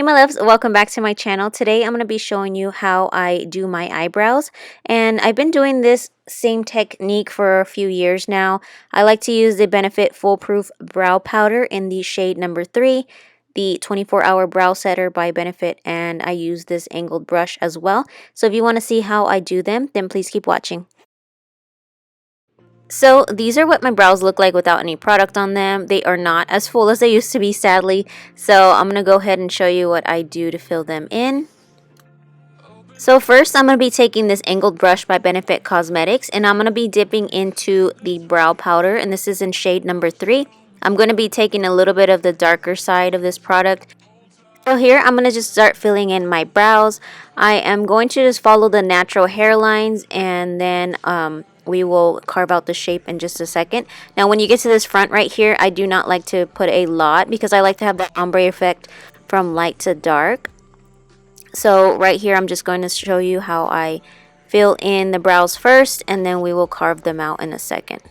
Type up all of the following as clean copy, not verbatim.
Hey my loves, welcome back to my channel. Today I'm going to be showing you how I do my eyebrows, and I've been doing this same technique for a few years now. I like to use the Benefit Foolproof Brow Powder in the shade number 3, the 24-hour brow setter by Benefit, and I use this angled brush as well. So if you want to see how I do them, then please keep watching. So these are what my brows look like without any product on them. They are not as full as they used to be, sadly. So I'm going to go ahead and show you what I do to fill them in. So first I'm going to be taking this angled brush by Benefit Cosmetics, and I'm going to be dipping into the brow powder, and this is in shade number 3. I'm going to be taking a little bit of the darker side of this product. So here I'm going to just start filling in my brows. I am going to just follow the natural hairlines, and then we will carve out the shape in just a second. Now when you get to this front right here, I do not like to put a lot because I like to have the ombre effect from light to dark. So right here I'm just going to show you how I fill in the brows first, and then we will carve them out in a second.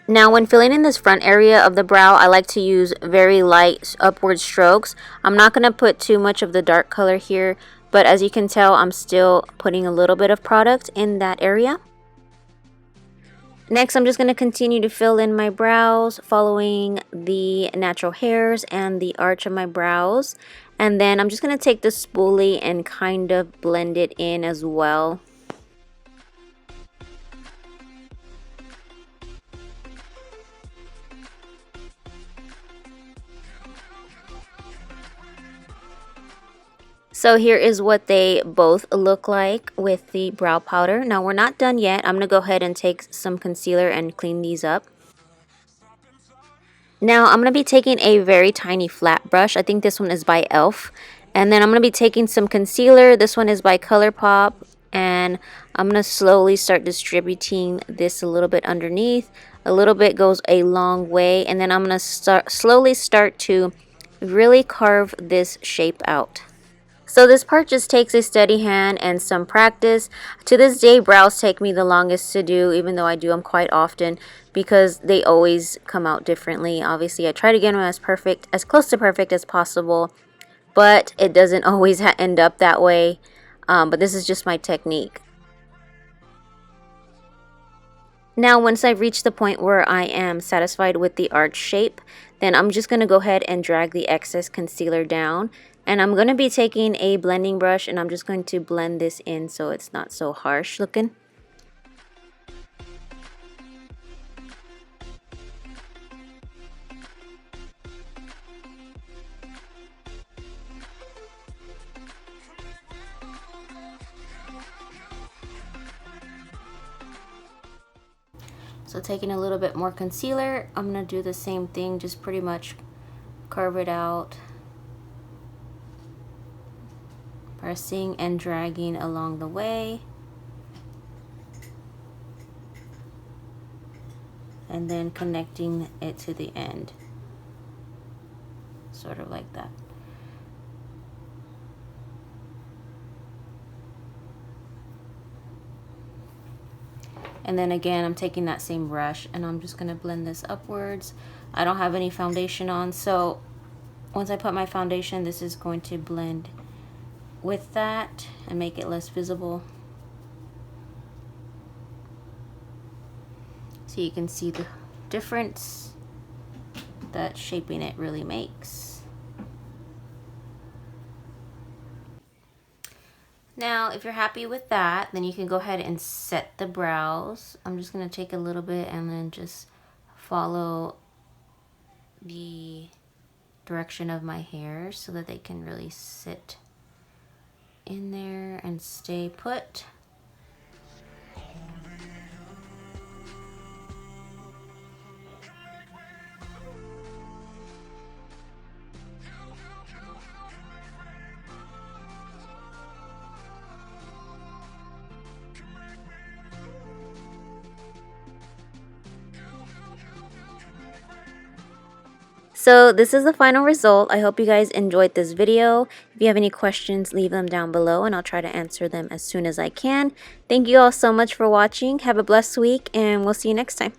Now when filling in this front area of the brow, I like to use very light upward strokes. I'm not going to put too much of the dark color here, but as you can tell, I'm still putting a little bit of product in that area. Next, I'm just going to continue to fill in my brows, following the natural hairs and the arch of my brows. And then I'm just going to take the spoolie and kind of blend it in as well. So here is what they both look like with the brow powder. Now we're not done yet. I'm going to go ahead and take some concealer and clean these up. Now I'm going to be taking a very tiny flat brush. I think this one is by e.l.f. And then I'm going to be taking some concealer. This one is by ColourPop. And I'm going to slowly start distributing this a little bit underneath. A little bit goes a long way. And then I'm going to slowly start to really carve this shape out. So this part just takes a steady hand and some practice. To this day, brows take me the longest to do, even though I do them quite often, because they always come out differently. Obviously, I try to get them as perfect, as close to perfect as possible, but it doesn't always end up that way. But this is just my technique. Now, once I've reached the point where I am satisfied with the arch shape, then I'm just going to go ahead and drag the excess concealer down. And I'm going to be taking a blending brush, and I'm just going to blend this in so it's not so harsh looking. So taking a little bit more concealer, I'm going to do the same thing, just pretty much carve it out. Pressing and dragging along the way, and then connecting it to the end, sort of like that. And then again, I'm taking that same brush and I'm just going to blend this upwards. I don't have any foundation on, so once I put my foundation, this is going to blend with that and make it less visible, so you can see the difference that shaping it really makes. Now if you're happy with that, then you can go ahead and set the brows. I'm just going to take a little bit and then just follow the direction of my hair so that they can really sit in there and stay put. So this is the final result. I hope you guys enjoyed this video. If you have any questions, leave them down below and I'll try to answer them as soon as I can. Thank you all so much for watching. Have a blessed week and we'll see you next time.